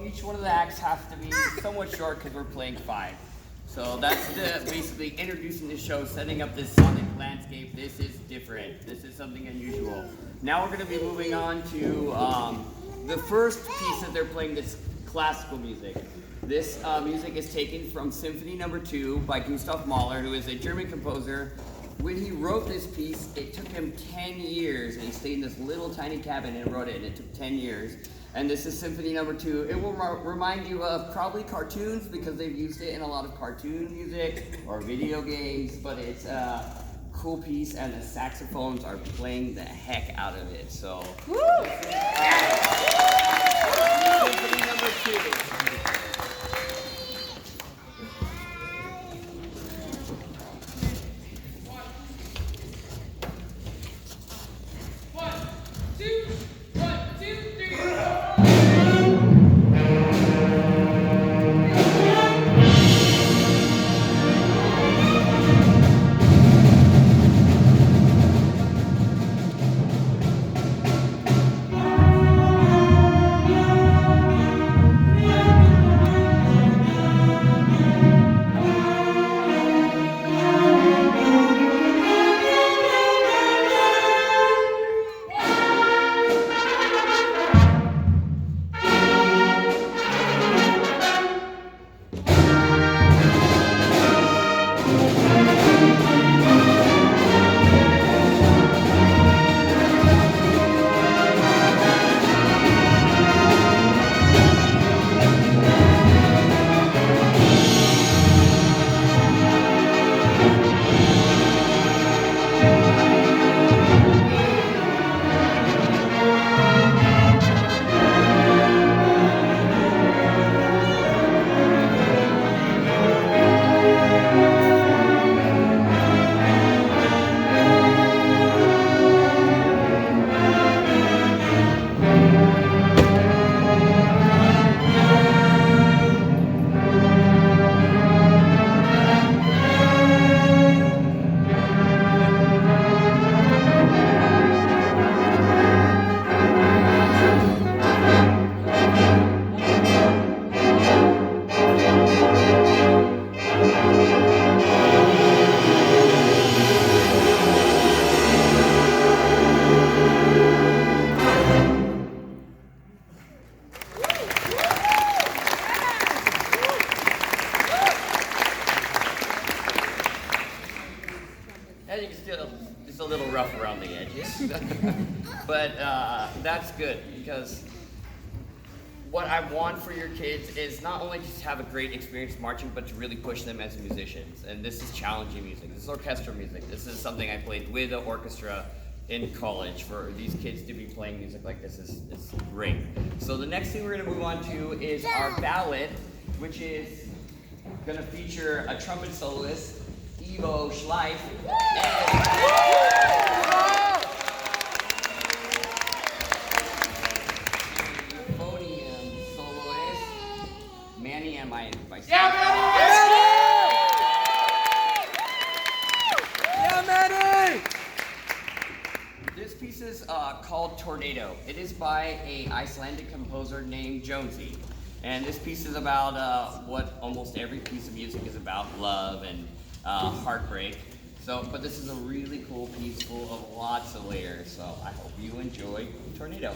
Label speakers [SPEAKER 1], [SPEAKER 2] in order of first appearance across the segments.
[SPEAKER 1] each one of the acts has to be somewhat short because we're playing 5. So that's basically introducing the show, setting up this sonic landscape. This is different. This is something unusual. Now we're going to be moving on to the first piece that they're playing, that's classical music. This music is taken from Symphony No. 2 by Gustav Mahler, who is a German composer. When he wrote this piece, it took him 10 years, and he stayed in this little tiny cabin and wrote it, and it took 10 years. And this is Symphony No. 2. It will remind you of probably cartoons, because they've used it in a lot of cartoon music or video games, but it's a cool piece, and the saxophones are playing the heck out of it. So, Symphony No. 2. As you can still, it's a little rough around the edges, but that's good, because what I want for your kids is not only just to have a great experience marching, but to really push them as musicians. And this is challenging music. This is orchestral music. This is something I played with an orchestra in college. For these kids to be playing music like this is great. So the next thing we're going to move on to is our ballad, which is going to feature a trumpet soloist, Ivo Schleif, Manny and myself.
[SPEAKER 2] Yeah, Manny!
[SPEAKER 1] This piece is called Tornado. It is by an Icelandic composer named Jonesy. And this piece is about what almost every piece of music is about, love and heartbreak. So, but this is a really cool piece full of lots of layers. So I hope you enjoy Tornado.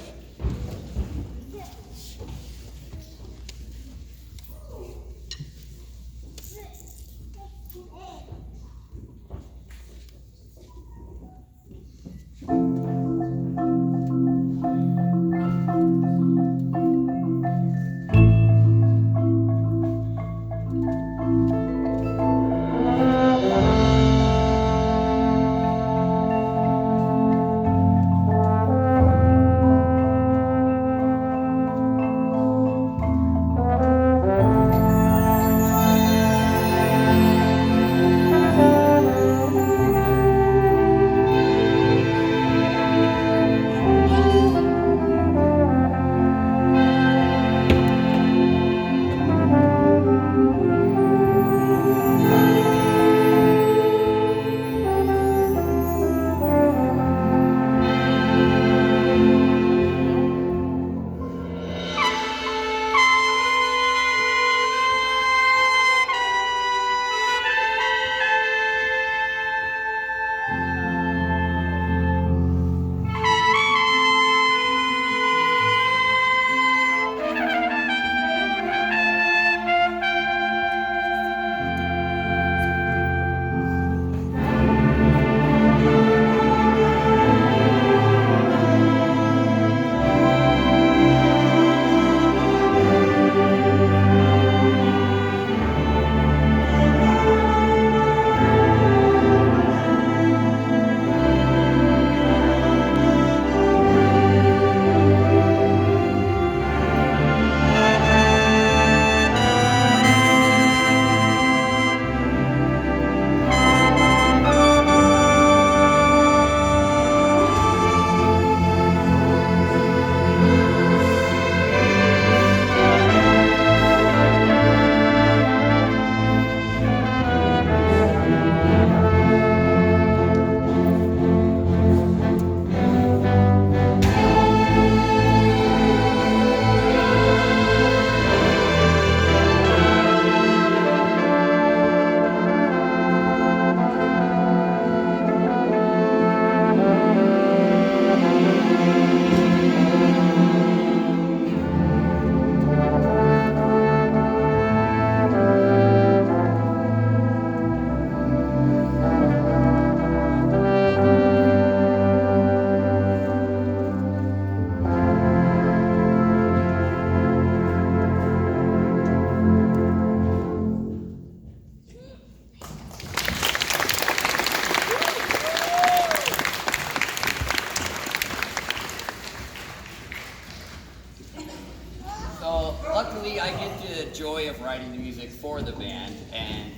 [SPEAKER 1] normally I get the joy of writing the music for the band, and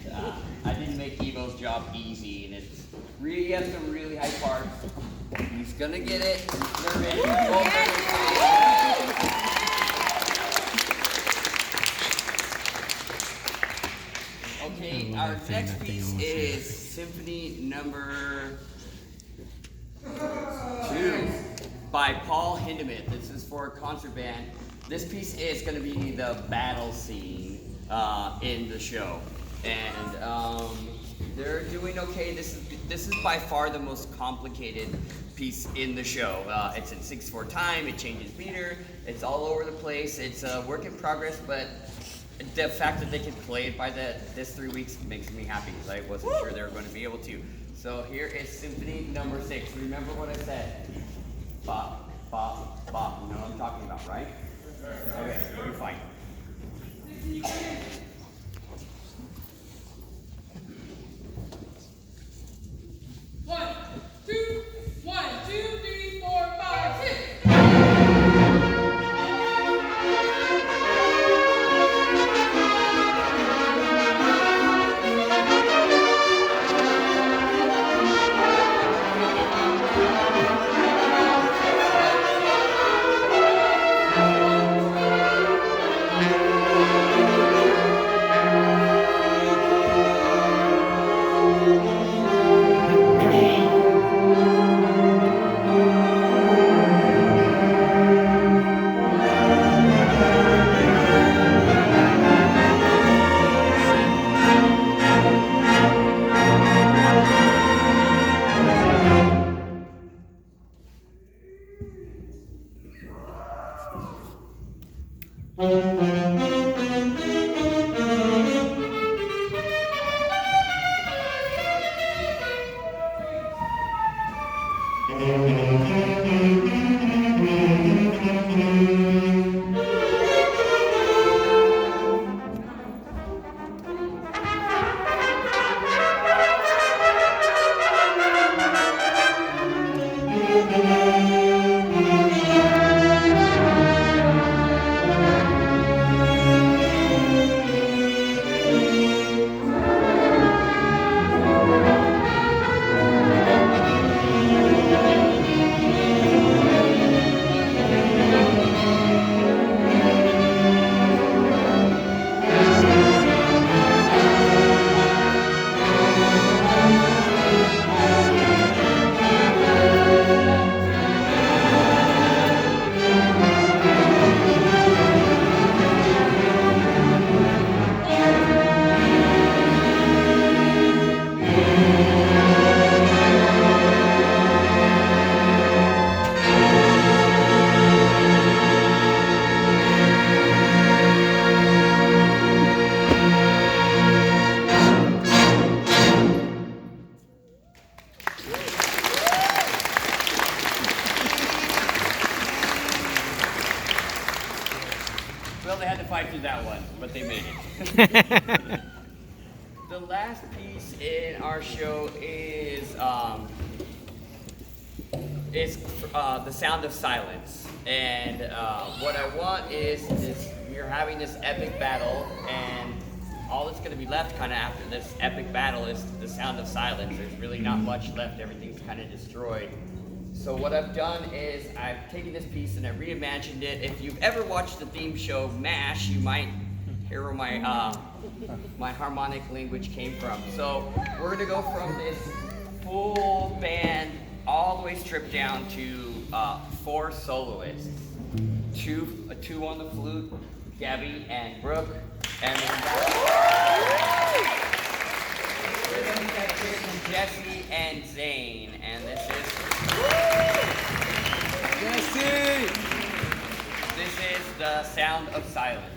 [SPEAKER 1] I didn't make Evo's job easy, and it's really has some really high parts. He's gonna get it. They're ready. Okay, our next piece is Symphony Number 2 by Paul Hindemith. This is for a concert band. This piece is going to be the battle scene in the show, and they're doing okay. This is by far the most complicated piece in the show. It's in 6/4 time. It changes meter. It's all over the place. It's a work in progress, but the fact that they could play it by this 3 weeks makes me happy because I wasn't sure they were going to be able to. So here is Symphony Number 6. Remember what I said? Bop, bop, bop. You know what I'm talking about, right? Okay, you're fine.
[SPEAKER 2] One, two, 1, 2, 3, 4, 5, 6.
[SPEAKER 1] Well, they had to fight through that one, but they made it. The last piece in our show is The Sound of Silence. And what I want is we're having this epic battle, and all that's going to be left kind of after this epic battle is The Sound of Silence. There's really not much left. Everything's kind of destroyed. So what I've done is I've taken this piece and I reimagined it. If you've ever watched the theme show MASH, you might hear where my harmonic language came from. So we're gonna go from this full band all the way stripped down to 4 soloists. Two on the flute, Gabby and Brooke, and then rhythm section, Jesse and Zane. And this is Jesse. This is The Sound of Silence.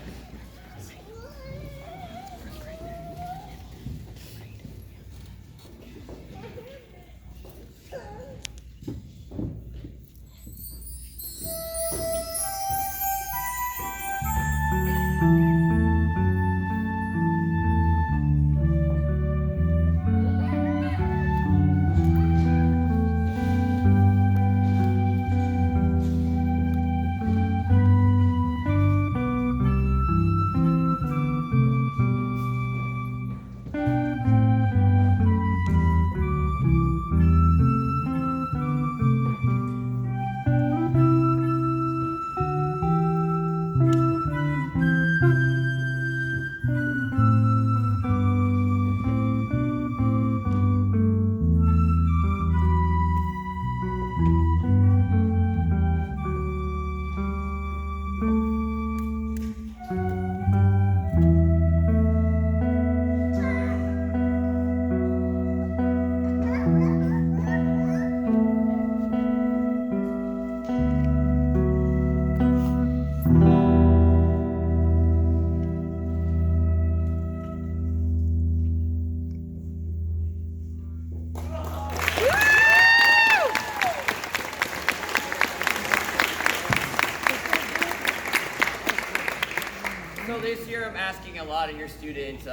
[SPEAKER 1] So this year I'm asking a lot of your students,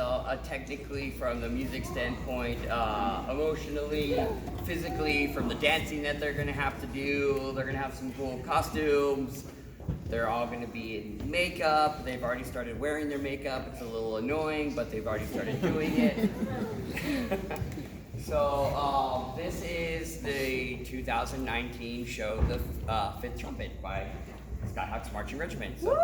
[SPEAKER 1] technically from the music standpoint, emotionally, physically, from the dancing that they're gonna have to do. They're gonna have some cool costumes. They're all gonna be in makeup. They've already started wearing their makeup. It's a little annoying, but they've already started doing it. So this is the 2019 show, The Fifth Trumpet by Skyhawks Marching Regiment. So.